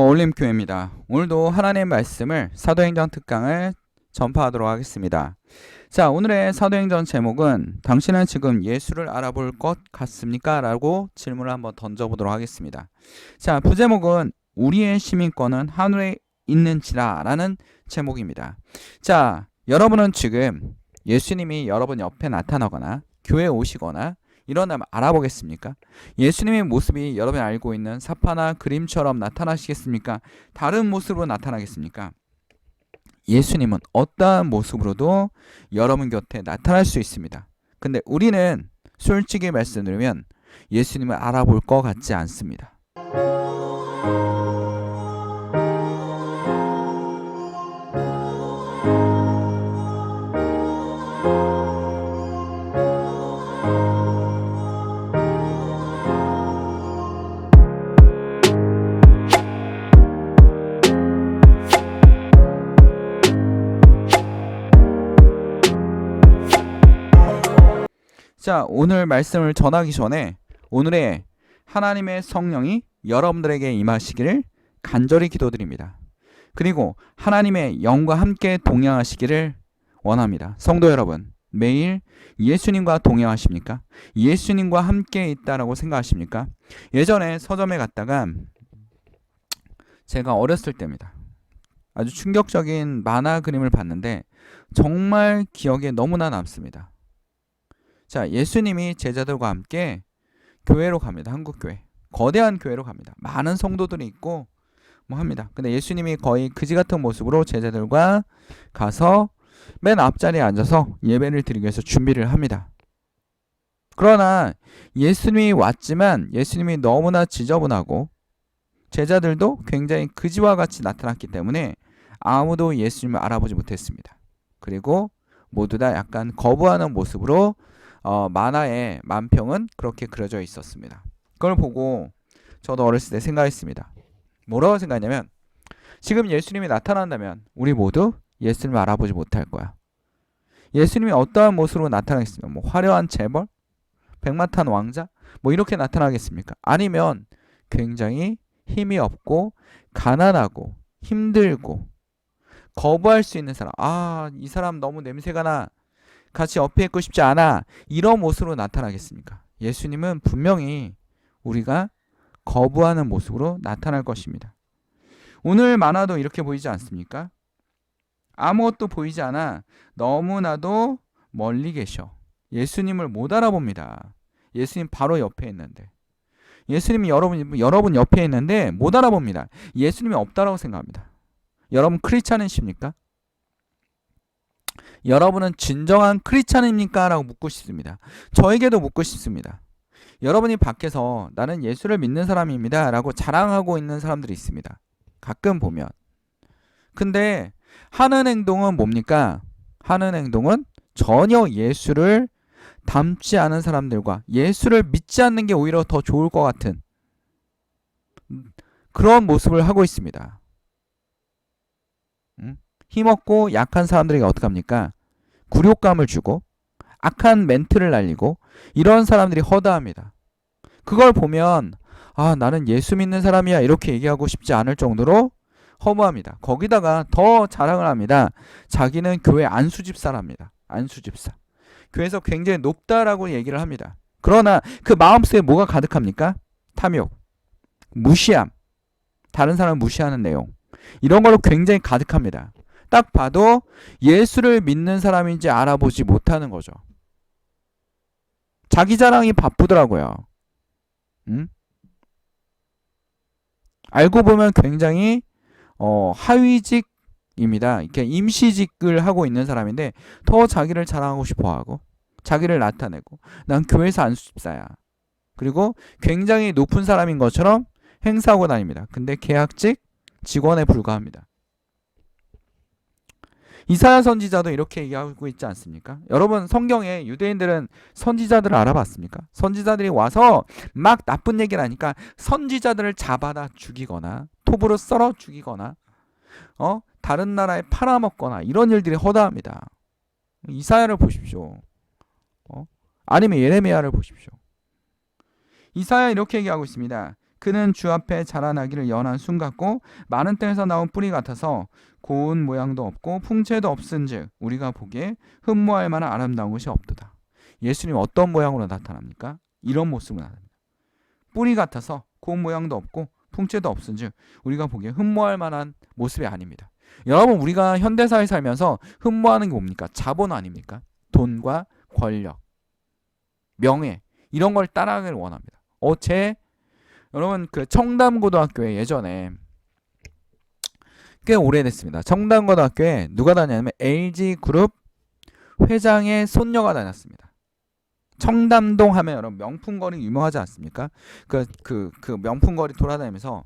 올림교회입니다. 오늘도 하나님의 말씀을 사도행전 특강을 전파하도록 하겠습니다. 자, 오늘의 사도행전 제목은 당신은 지금 예수를 알아볼 것 같습니까? 라고 질문을 한번 던져보도록 하겠습니다. 자, 부제목은 우리의 시민권은 하늘에 있는지라 라는 제목입니다. 자, 여러분은 지금 예수님이 여러분 옆에 나타나거나 교회에 오시거나 일어나면 알아보겠습니까? 예수님의 모습이 여러분이 알고 있는 사파나 그림처럼 나타나시겠습니까? 다른 모습으로 나타나겠습니까? 예수님은 어떠한 모습으로도 여러분 곁에 나타날 수 있습니다. 근데 우리는 솔직히 말씀드리면 예수님을 알아볼 것 같지 않습니다. 자, 오늘 말씀을 전하기 전에 오늘의 하나님의 성령이 여러분들에게 임하시기를 간절히 기도드립니다. 그리고 하나님의 영과 함께 동행하시기를 원합니다. 성도 여러분, 매일 예수님과 동행하십니까? 예수님과 함께 있다라고 생각하십니까? 예전에 서점에 갔다가 제가 어렸을 때입니다. 아주 충격적인 만화 그림을 봤는데 정말 기억에 너무나 남습니다. 자, 예수님이 제자들과 함께 교회로 갑니다. 한국교회. 거대한 교회로 갑니다. 많은 성도들이 있고 뭐 합니다. 근데 예수님이 거의 그지 같은 모습으로 제자들과 가서 맨 앞자리에 앉아서 예배를 드리기 위해서 준비를 합니다. 그러나 예수님이 왔지만 예수님이 너무나 지저분하고 제자들도 굉장히 그지와 같이 나타났기 때문에 아무도 예수님을 알아보지 못했습니다. 그리고 모두 다 약간 거부하는 모습으로 만화의 만평은 그렇게 그려져 있었습니다. 그걸 보고 저도 어렸을 때 생각했습니다. 뭐라고 생각했냐면 지금 예수님이 나타난다면 우리 모두 예수님을 알아보지 못할 거야. 예수님이 어떠한 모습으로 나타나겠습니까? 뭐 화려한 재벌? 백마탄 왕자? 뭐 이렇게 나타나겠습니까? 아니면 굉장히 힘이 없고 가난하고 힘들고 거부할 수 있는 사람. 이 사람 너무 냄새가 나. 같이 옆에 있고 싶지 않아. 이런 모습으로 나타나겠습니까? 예수님은 분명히 우리가 거부하는 모습으로 나타날 것입니다. 오늘 만화도 이렇게 보이지 않습니까? 아무것도 보이지 않아 너무나도 멀리 계셔. 예수님을 못 알아봅니다. 예수님 바로 옆에 있는데. 예수님이 여러분 옆에 있는데 못 알아봅니다. 예수님이 없다라고 생각합니다. 여러분 크리스찬이십니까? 여러분은 진정한 크리스찬입니까? 라고 묻고 싶습니다. 저에게도 묻고 싶습니다. 여러분이 밖에서 나는 예수를 믿는 사람입니다 라고 자랑하고 있는 사람들이 있습니다. 가끔 보면. 근데 하는 행동은 뭡니까? 하는 행동은 전혀 예수를 닮지 않은 사람들과 예수를 믿지 않는 게 오히려 더 좋을 것 같은 그런 모습을 하고 있습니다. 힘없고 약한 사람들에게 어떡합니까? 굴욕감을 주고 악한 멘트를 날리고 이런 사람들이 허다합니다. 그걸 보면 나는 예수 믿는 사람이야 이렇게 얘기하고 싶지 않을 정도로 허무합니다. 거기다가 더 자랑을 합니다. 자기는 교회 안수집사랍니다. 안수집사. 교회에서 굉장히 높다라고 얘기를 합니다. 그러나 그 마음속에 뭐가 가득합니까? 탐욕, 무시함, 다른 사람을 무시하는 내용 이런 걸로 굉장히 가득합니다. 딱 봐도 예수를 믿는 사람인지 알아보지 못하는 거죠. 자기 자랑이 바쁘더라고요. 알고 보면 굉장히 하위직입니다. 이렇게 임시직을 하고 있는 사람인데 더 자기를 자랑하고 싶어하고 자기를 나타내고 난 교회에서 안수집사야. 그리고 굉장히 높은 사람인 것처럼 행사하고 다닙니다. 근데 계약직 직원에 불과합니다. 이사야 선지자도 이렇게 얘기하고 있지 않습니까? 여러분 성경에 유대인들은 선지자들을 알아봤습니까? 선지자들이 와서 막 나쁜 얘기를 하니까 선지자들을 잡아다 죽이거나 톱으로 썰어 죽이거나 다른 나라에 팔아먹거나 이런 일들이 허다합니다. 이사야를 보십시오. 아니면 예레미야를 보십시오. 이사야 이렇게 얘기하고 있습니다. 그는 주 앞에 자라나기를 연한 순 같고 마른 땅에서 나온 뿌리 같아서 고운 모양도 없고 풍채도 없은즉 우리가 보기에 흠모할 만한 아름다운 것이 없도다. 예수님 어떤 모양으로 나타납니까? 이런 모습으로 나타납니다. 뿌리 같아서 고운 모양도 없고 풍채도 없은즉 우리가 보기에 흠모할 만한 모습이 아닙니다. 여러분, 우리가 현대사회 살면서 흠모하는 게 뭡니까? 자본 아닙니까? 돈과 권력, 명예, 이런 걸 따라가기를 원합니다. 여러분, 그 청담고등학교에 예전에 꽤 오래됐습니다. 청담고등학교에 누가 다녔냐면 LG그룹 회장의 손녀가 다녔습니다. 청담동 하면 여러분 명품거리 유명하지 않습니까? 그 명품거리 돌아다니면서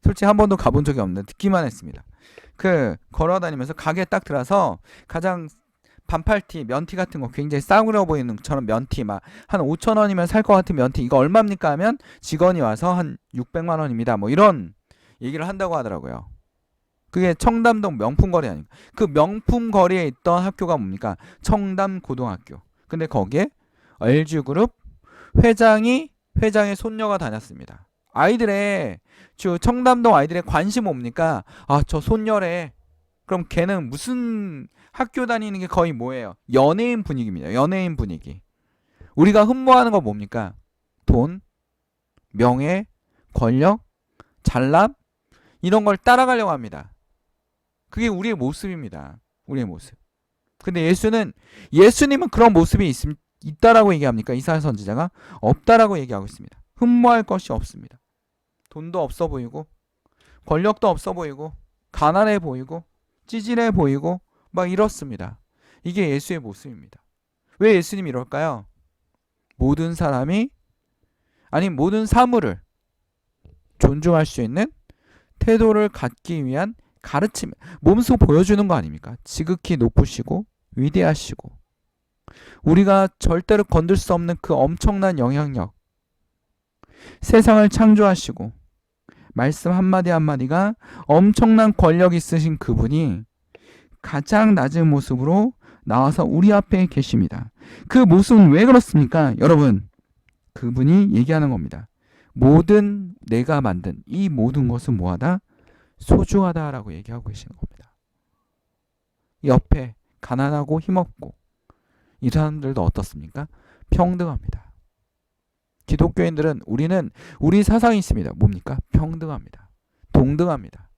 솔직히 한 번도 가본 적이 없는데 듣기만 했습니다. 걸어다니면서 가게에 딱 들어서 가장 반팔티, 면티 같은 거 굉장히 싸구려 보이는 저런 면티 막 한 5,000원이면 살 것 같은 면티 이거 얼마입니까 하면 직원이 와서 한 600만 원입니다. 뭐 이런 얘기를 한다고 하더라고요. 그게 청담동 명품거리 아닙니까? 그 명품거리에 있던 학교가 뭡니까? 청담고등학교. 근데 거기에 LG그룹 회장의 손녀가 다녔습니다. 청담동 아이들의 관심 뭡니까? 저 손녀래. 그럼 걔는 무슨 학교 다니는 게 거의 뭐예요? 연예인 분위기입니다. 연예인 분위기. 우리가 흠모하는 거 뭡니까? 돈, 명예, 권력, 잘남 이런 걸 따라가려고 합니다. 그게 우리의 모습입니다. 우리의 모습. 근데 예수님은 그런 모습이 있다라고 얘기합니까? 이사야 선지자가 없다라고 얘기하고 있습니다. 흠모할 것이 없습니다. 돈도 없어 보이고 권력도 없어 보이고 가난해 보이고 찌질해 보이고 막 이렇습니다. 이게 예수의 모습입니다. 왜 예수님이 이럴까요? 모든 사물을 존중할 수 있는 태도를 갖기 위한 가르침, 몸소 보여주는 거 아닙니까? 지극히 높으시고 위대하시고 우리가 절대로 건들 수 없는 그 엄청난 영향력, 세상을 창조하시고 말씀 한마디 한마디가 엄청난 권력 있으신 그분이 가장 낮은 모습으로 나와서 우리 앞에 계십니다. 그 모습은 왜 그렇습니까? 여러분, 그분이 얘기하는 겁니다. 내가 만든 이 모든 것은 뭐하다? 소중하다라고 얘기하고 계시는 겁니다. 옆에 가난하고 힘없고 이 사람들도 어떻습니까? 평등합니다. 기독교인들은 우리 사상이 있습니다. 뭡니까? 평등합니다. 동등합니다.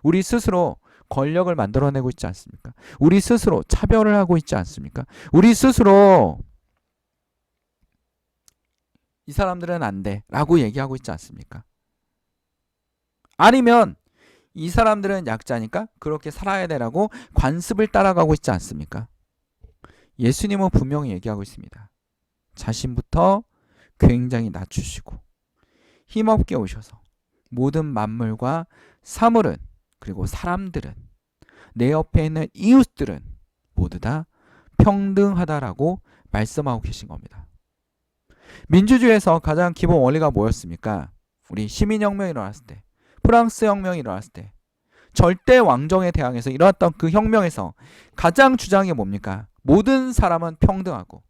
우리 스스로 권력을 만들어내고 있지 않습니까? 우리 스스로 차별을 하고 있지 않습니까? 우리 스스로 이 사람들은 안 돼 라고 얘기하고 있지 않습니까? 아니면 이 사람들은 약자니까 그렇게 살아야 되라고 관습을 따라가고 있지 않습니까? 예수님은 분명히 얘기하고 있습니다. 자신부터 굉장히 낮추시고 힘없게 오셔서 모든 만물과 사물은 그리고 사람들은 내 옆에 있는 이웃들은 모두 다 평등하다라고 말씀하고 계신 겁니다. 민주주의에서 가장 기본 원리가 뭐였습니까? 우리 시민혁명이 일어났을 때, 프랑스 혁명이 일어났을 때 절대 왕정에 대항해서 일어났던 그 혁명에서 가장 주장이 뭡니까? 모든 사람은 평등하고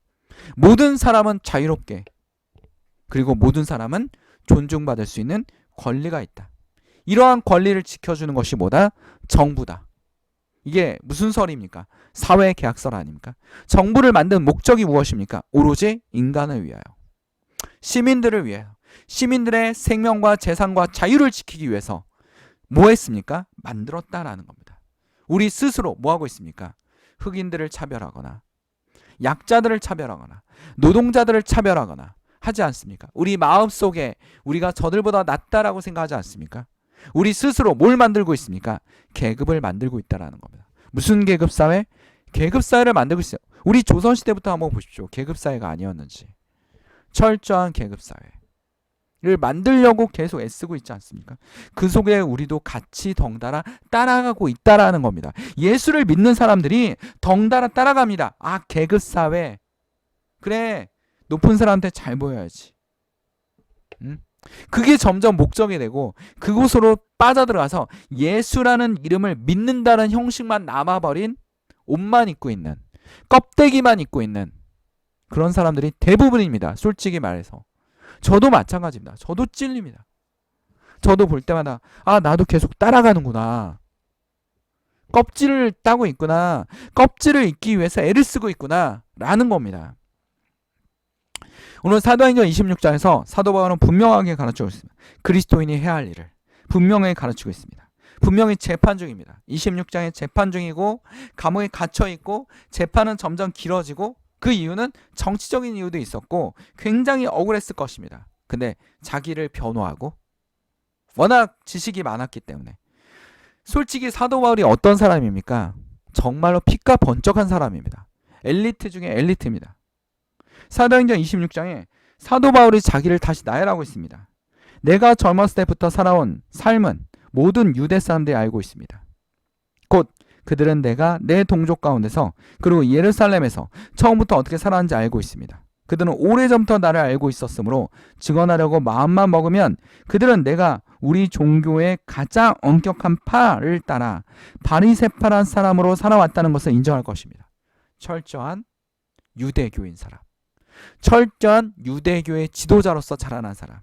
모든 사람은 자유롭게 그리고 모든 사람은 존중받을 수 있는 권리가 있다. 이러한 권리를 지켜주는 것이 뭐다? 정부다. 이게 무슨 설입니까? 사회계약설 아닙니까? 정부를 만든 목적이 무엇입니까? 오로지 인간을 위하여. 시민들을 위하여. 시민들의 생명과 재산과 자유를 지키기 위해서 뭐 했습니까? 만들었다라는 겁니다. 우리 스스로 뭐 하고 있습니까? 흑인들을 차별하거나 약자들을 차별하거나 노동자들을 차별하거나 하지 않습니까? 우리 마음속에 우리가 저들보다 낫다라고 생각하지 않습니까? 우리 스스로 뭘 만들고 있습니까? 계급을 만들고 있다라는 겁니다. 무슨 계급사회? 계급사회를 만들고 있어요. 우리 조선시대부터 한번 보십시오. 계급사회가 아니었는지. 철저한 계급사회를 만들려고 계속 애쓰고 있지 않습니까? 그 속에 우리도 같이 덩달아 따라가고 있다라는 겁니다. 예수를 믿는 사람들이 덩달아 따라갑니다. 계급사회. 그래, 높은 사람한테 잘 보여야지. 그게 점점 목적이 되고 그곳으로 빠져들어가서 예수라는 이름을 믿는다는 형식만 남아버린 옷만 입고 있는 껍데기만 입고 있는 그런 사람들이 대부분입니다. 솔직히 말해서. 저도 마찬가지입니다. 저도 찔립니다. 저도 볼 때마다 나도 계속 따라가는구나. 껍질을 따고 있구나. 껍질을 잊기 위해서 애를 쓰고 있구나. 라는 겁니다. 오늘 사도행전 26장에서 사도 바울은 분명하게 가르치고 있습니다. 그리스도인이 해야 할 일을 분명히 가르치고 있습니다. 분명히 재판 중입니다. 26장에 재판 중이고 감옥에 갇혀 있고 재판은 점점 길어지고 그 이유는 정치적인 이유도 있었고 굉장히 억울했을 것입니다. 근데 자기를 변호하고 워낙 지식이 많았기 때문에 솔직히 사도 바울이 어떤 사람입니까? 정말로 피가 번쩍한 사람입니다. 엘리트 중에 엘리트입니다. 사도행전 26장에 사도 바울이 자기를 다시 나열하고 있습니다. 내가 젊었을 때부터 살아온 삶은 모든 유대 사람들이 알고 있습니다. 곧 그들은 내가 내 동족 가운데서 그리고 예루살렘에서 처음부터 어떻게 살았는지 알고 있습니다. 그들은 오래전부터 나를 알고 있었으므로 증언하려고 마음만 먹으면 그들은 내가 우리 종교의 가장 엄격한 파를 따라 바리새파란 사람으로 살아왔다는 것을 인정할 것입니다. 철저한 유대교인 사람. 철저한 유대교의 지도자로서 자라난 사람.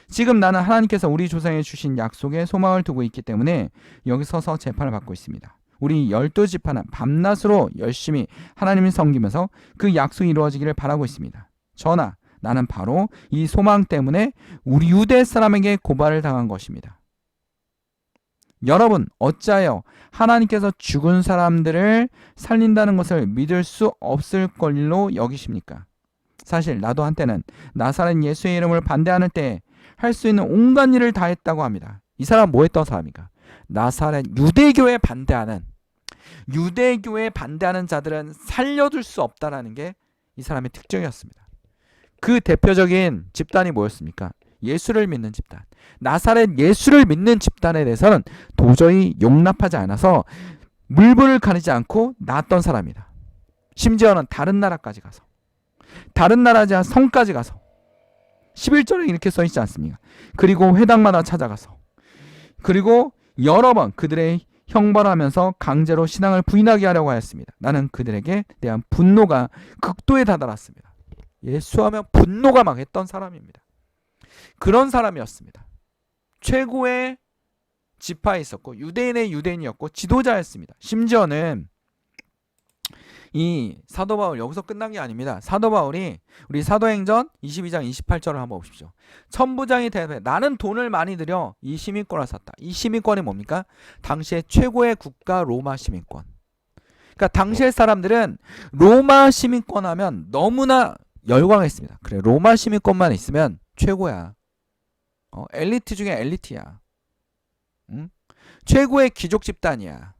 지금 나는 하나님께서 우리 조상에 주신 약속에 소망을 두고 있기 때문에 여기 서서 재판을 받고 있습니다. 우리 12지파는 밤낮으로 열심히 하나님을 섬기면서 그 약속이 이루어지기를 바라고 있습니다. 전하, 나는 바로 이 소망 때문에 우리 유대 사람에게 고발을 당한 것입니다. 여러분, 어찌하여 하나님께서 죽은 사람들을 살린다는 것을 믿을 수 없을 걸로 여기십니까? 사실 나도 한때는 나사렛 예수의 이름을 반대하는 때에 할 수 있는 온갖 일을 다 했다고 합니다. 이 사람 뭐 했던 사람입니까? 나사렛 유대교에 반대하는 자들은 살려둘 수 없다라는 게 이 사람의 특징이었습니다. 그 대표적인 집단이 뭐였습니까? 예수를 믿는 집단. 나사렛 예수를 믿는 집단에 대해서는 도저히 용납하지 않아서 물불을 가리지 않고 놨던 사람이다. 심지어는 다른 나라까지 가서, 다른 나라지 성까지 가서 11절에 이렇게 써있지 않습니까? 그리고 회당마다 찾아가서 그리고 여러 번 그들의 형벌하면서 강제로 신앙을 부인하게 하려고 하였습니다. 나는 그들에게 대한 분노가 극도에 다다랐습니다. 예수하면 분노가 막 했던 사람입니다. 그런 사람이었습니다. 최고의 지파에 있었고 유대인의 유대인이었고 지도자였습니다. 심지어는 이 사도 바울 여기서 끝난 게 아닙니다. 사도 바울이 우리 사도행전 22장 28절을 한번 보십시오. 천부장이 대답해 나는 돈을 많이 들여 이 시민권을 샀다. 이 시민권이 뭡니까? 당시의 최고의 국가 로마 시민권. 그러니까 당시의 사람들은 로마 시민권 하면 너무나 열광했습니다. 그래, 로마 시민권만 있으면 최고야. 엘리트 중에 엘리트야. 응? 최고의 귀족 집단이야.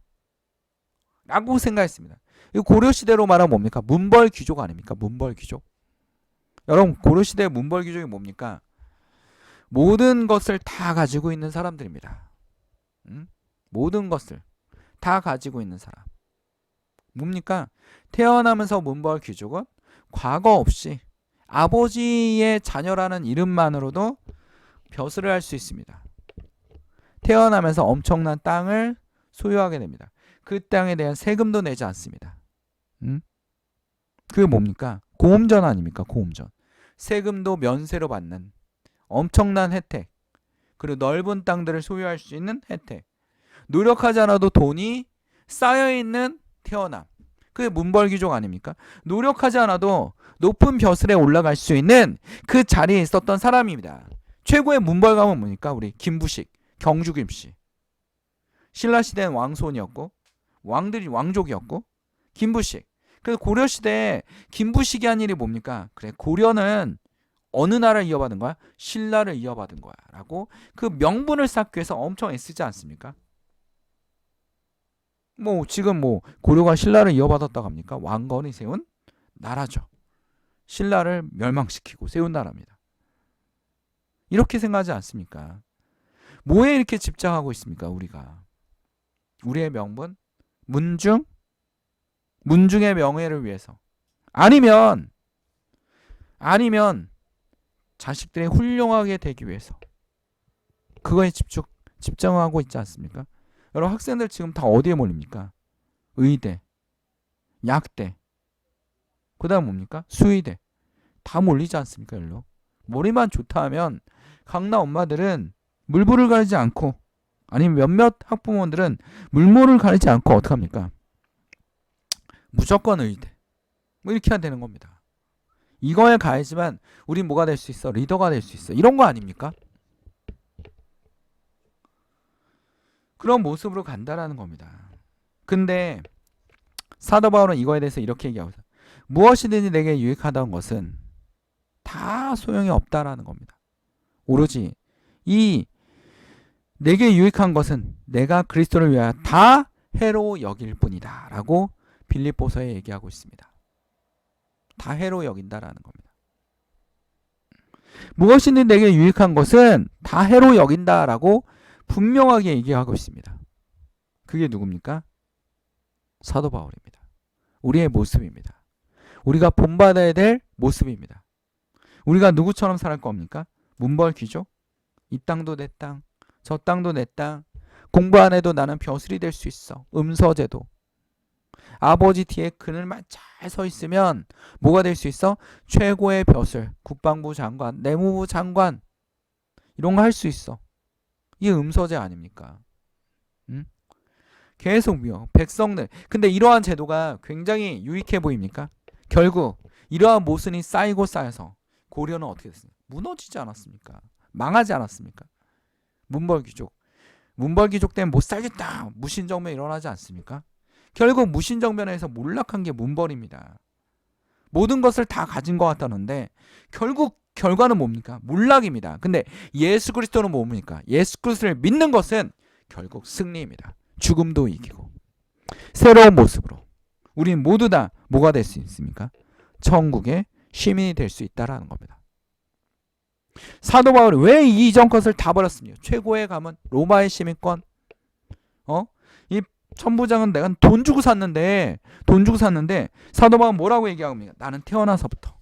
라고 생각했습니다. 고려시대로 말하면 뭡니까? 문벌 귀족 아닙니까? 문벌 귀족. 여러분, 고려시대 문벌 귀족이 뭡니까? 모든 것을 다 가지고 있는 사람들입니다. 모든 것을 다 가지고 있는 사람. 뭡니까? 태어나면서 문벌 귀족은 과거 없이 아버지의 자녀라는 이름만으로도 벼슬을 할 수 있습니다. 태어나면서 엄청난 땅을 소유하게 됩니다. 그 땅에 대한 세금도 내지 않습니다. 그게 뭡니까? 고음전 아닙니까? 고음전. 세금도 면세로 받는 엄청난 혜택. 그리고 넓은 땅들을 소유할 수 있는 혜택. 노력하지 않아도 돈이 쌓여있는 태어남. 그게 문벌귀족 아닙니까? 노력하지 않아도 높은 벼슬에 올라갈 수 있는 그 자리에 있었던 사람입니다. 최고의 문벌가면 뭡니까? 우리 김부식, 경주 김씨. 신라시대는 왕손이었고 왕들이 왕족이었고 김부식. 그래서 고려시대에 김부식이 한 일이 뭡니까? 그래, 고려는 어느 나라를 이어받은 거야? 신라를 이어받은 거야 라고 그 명분을 쌓기 위해서 엄청 애쓰지 않습니까? 지금 고려가 신라를 이어받았다고 합니까? 왕건이 세운 나라죠. 신라를 멸망시키고 세운 나라입니다. 이렇게 생각하지 않습니까? 뭐에 이렇게 집착하고 있습니까? 우리가 우리의 명분? 문중의 명예를 위해서 아니면 자식들이 훌륭하게 되기 위해서 그거에 집중하고 있지 않습니까? 여러분, 학생들 지금 다 어디에 몰립니까? 의대, 약대, 그 다음 뭡니까? 수의대. 다 몰리지 않습니까? 일로 머리만 좋다 하면 강남 엄마들은 물불을 가리지 않고, 아니면 몇몇 학부모들은 물모를 가리지 않고 어떡합니까? 무조건 의대. 뭐 이렇게 해야 되는 겁니다. 이거에 가해지만 우린 뭐가 될 수 있어? 리더가 될 수 있어. 이런 거 아닙니까? 그런 모습으로 간다라는 겁니다. 근데 사도 바울은 이거에 대해서 이렇게 얘기하고 있어요. 무엇이든지 내게 유익하다는 것은 다 소용이 없다라는 겁니다. 오로지 이 내게 유익한 것은 내가 그리스도를 위하여 다 해로 여길 뿐이다 라고 빌립보서에 얘기하고 있습니다. 다 해로 여긴다라는 겁니다. 무엇이든 내게 유익한 것은 다 해로 여긴다라고 분명하게 얘기하고 있습니다. 그게 누굽니까? 사도 바울입니다. 우리의 모습입니다. 우리가 본받아야 될 모습입니다. 우리가 누구처럼 살 겁니까? 문벌 귀족? 이 땅도 내 땅, 저 땅도 내 땅. 공부 안 해도 나는 벼슬이 될 수 있어. 음서제도. 아버지 뒤에 그늘만 잘 서 있으면 뭐가 될 수 있어? 최고의 벼슬, 국방부 장관, 내무부 장관 이런 거 할 수 있어. 이게 음서제 아닙니까? 응? 계속 백성들. 근데 이러한 제도가 굉장히 유익해 보입니까? 결국 이러한 모순이 쌓이고 쌓여서 고려는 어떻게 됐습니까? 무너지지 않았습니까? 망하지 않았습니까? 문벌귀족. 문벌귀족 때문에 못 살겠다. 무신정변 일어나지 않습니까? 결국 무신정변에서 몰락한 게 문벌입니다. 모든 것을 다 가진 것 같다는데 결국 결과는 뭡니까? 몰락입니다. 근데 예수 그리스도는 뭡니까? 예수 그리스도를 믿는 것은 결국 승리입니다. 죽음도 이기고 새로운 모습으로 우린 모두 다 뭐가 될 수 있습니까? 천국의 시민이 될 수 있다라는 겁니다. 사도 바울이 왜 이전 것을 다 버렸습니까? 최고의 가문 로마의 시민권, 이 천부장은 내가 돈 주고 샀는데 사도 바울은 뭐라고 얘기합니까? 나는 태어나서부터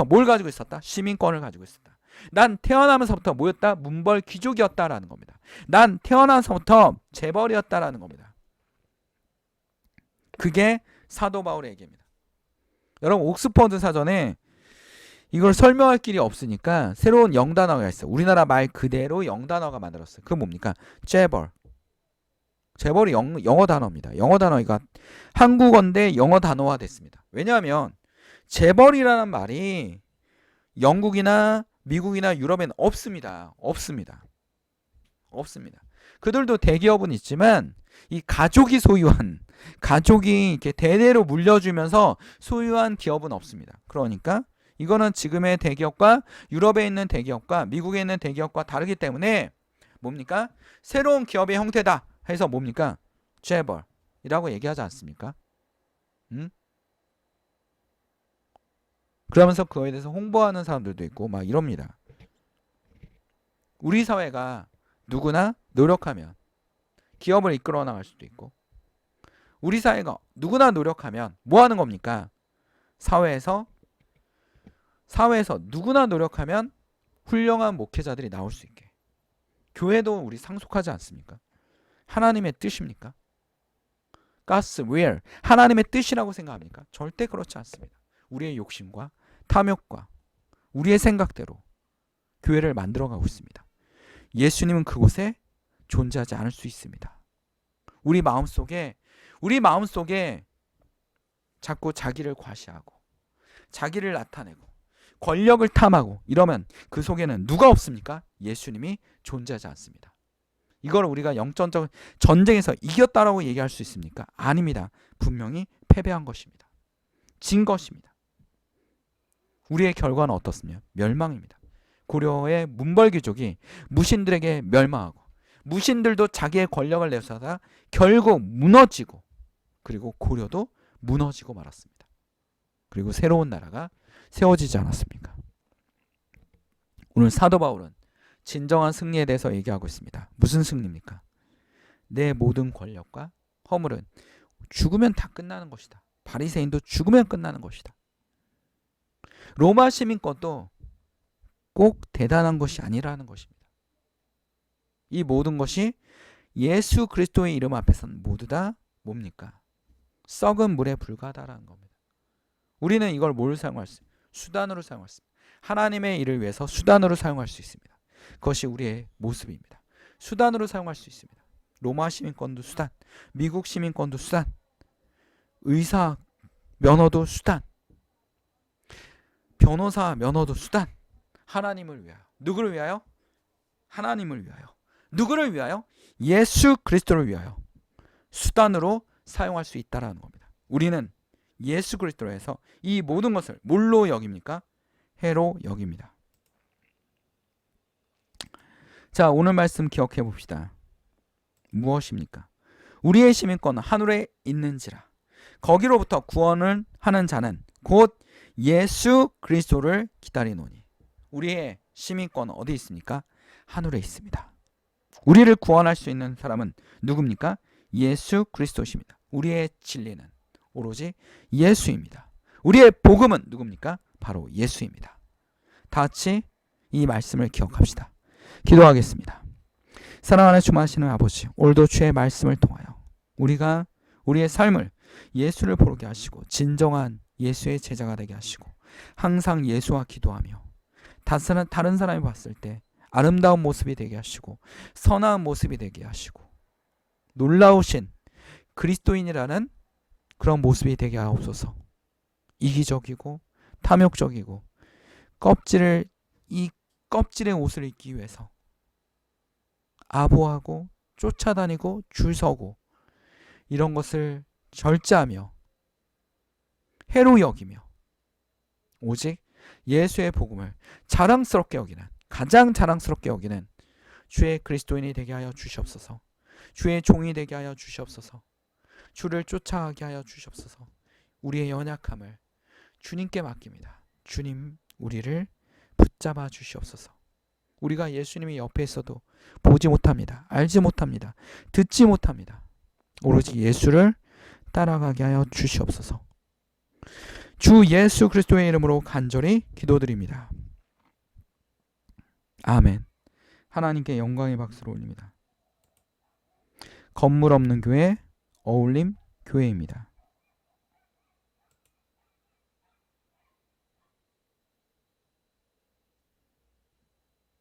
뭘 가지고 있었다? 시민권을 가지고 있었다. 난 태어나면서부터 뭐였다? 문벌 귀족이었다라는 겁니다. 난 태어나서부터 재벌이었다라는 겁니다. 그게 사도 바울의 얘기입니다. 여러분 옥스퍼드 사전에 이걸 설명할 길이 없으니까 새로운 영단어가 있어요. 우리나라 말 그대로 영단어가 만들었어요. 그건 뭡니까? 재벌. 재벌이 영어 단어입니다. 영어 단어가 한국어인데 영어 단어화 됐습니다. 왜냐하면 재벌이라는 말이 영국이나 미국이나 유럽에는 없습니다. 그들도 대기업은 있지만 이 가족이 이렇게 대대로 물려주면서 소유한 기업은 없습니다. 그러니까 이거는 지금의 대기업과 유럽에 있는 대기업과 미국에 있는 대기업과 다르기 때문에 뭡니까? 새로운 기업의 형태다 해서 뭡니까? 재벌이라고 얘기하지 않습니까? 그러면서 그거에 대해서 홍보하는 사람들도 있고 막 이럽니다. 우리 사회가 누구나 노력하면 기업을 이끌어 나갈 수도 있고 우리 사회가 누구나 노력하면 뭐 하는 겁니까? 사회에서 누구나 노력하면 훌륭한 목회자들이 나올 수 있게. 교회도 우리 상속하지 않습니까? 하나님의 뜻입니까? God's will, 하나님의 뜻이라고 생각합니까? 절대 그렇지 않습니다. 우리의 욕심과 탐욕과 우리의 생각대로 교회를 만들어가고 있습니다. 예수님은 그곳에 존재하지 않을 수 있습니다. 우리 마음속에 자꾸 자기를 과시하고 자기를 나타내고 권력을 탐하고 이러면 그 속에는 누가 없습니까? 예수님이 존재하지 않습니다. 이걸 우리가 영적인 전쟁에서 이겼다라고 얘기할 수 있습니까? 아닙니다. 분명히 패배한 것입니다. 진 것입니다. 우리의 결과는 어떻습니까? 멸망입니다. 고려의 문벌귀족이 무신들에게 멸망하고 무신들도 자기의 권력을 내세우다가 결국 무너지고 그리고 고려도 무너지고 말았습니다. 그리고 새로운 나라가 세워지지 않았습니까? 오늘 사도 바울은 진정한 승리에 대해서 얘기하고 있습니다. 무슨 승리입니까? 내 모든 권력과 허물은 죽으면 다 끝나는 것이다. 바리새인도 죽으면 끝나는 것이다. 로마 시민권도 꼭 대단한 것이 아니라는 것입니다. 이 모든 것이 예수 그리스도의 이름 앞에서는 모두 다 뭡니까? 썩은 물에 불과하다라는 겁니다. 우리는 이걸 뭘 사용할 수 있습니까? 수단으로 사용할 수 있습니다. 하나님의 일을 위해서 수단으로 사용할 수 있습니다. 그것이 우리의 모습입니다. 수단으로 사용할 수 있습니다. 로마 시민권도 수단, 미국 시민권도 수단, 의사 면허도 수단, 변호사 면허도 수단. 하나님을 위하여. 누구를 위하여? 하나님을 위하여. 누구를 위하여? 예수 그리스도를 위하여 수단으로 사용할 수 있다라는 겁니다. 우리는 예수 그리스도로 해서 이 모든 것을 뭘로 여깁니까? 해로 여깁니다. 자, 오늘 말씀 기억해 봅시다. 무엇입니까? 우리의 시민권은 하늘에 있는지라 거기로부터 구원을 하는 자는 곧 예수 그리스도를 기다리노니. 우리의 시민권은 어디 있습니까? 하늘에 있습니다. 우리를 구원할 수 있는 사람은 누굽니까? 예수 그리스도십니다. 우리의 진리는 오로지 예수입니다. 우리의 복음은 누굽니까? 바로 예수입니다. 다 같이 이 말씀을 기억합시다. 기도하겠습니다. 사랑하는 주마시는 아버지, 오늘도 주의 말씀을 통하여 우리가 우리의 삶을 예수를 보게 하시고 진정한 예수의 제자가 되게 하시고 항상 예수와 기도하며 다른 사람이 봤을 때 아름다운 모습이 되게 하시고 선한 모습이 되게 하시고 놀라우신 그리스도인이라는 그런 모습이 되게 하옵소서. 이기적이고 탐욕적이고 이 껍질의 옷을 입기 위해서 아부하고 쫓아다니고 줄 서고 이런 것을 절제하며 해로 여기며 오직 예수의 복음을 자랑스럽게 여기는, 가장 자랑스럽게 여기는 주의 그리스도인이 되게 하여 주시옵소서. 주의 종이 되게 하여 주시옵소서. 주를 쫓아가게 하여 주시옵소서. 우리의 연약함을 주님께 맡깁니다. 주님, 우리를 붙잡아 주시옵소서. 우리가 예수님이 옆에 있어도 보지 못합니다. 알지 못합니다. 듣지 못합니다. 오로지 예수를 따라가게 하여 주시옵소서. 주 예수 그리스도의 이름으로 간절히 기도드립니다. 아멘. 하나님께 영광의 박수를 올립니다. 건물 없는 교회, 어울림 교회입니다.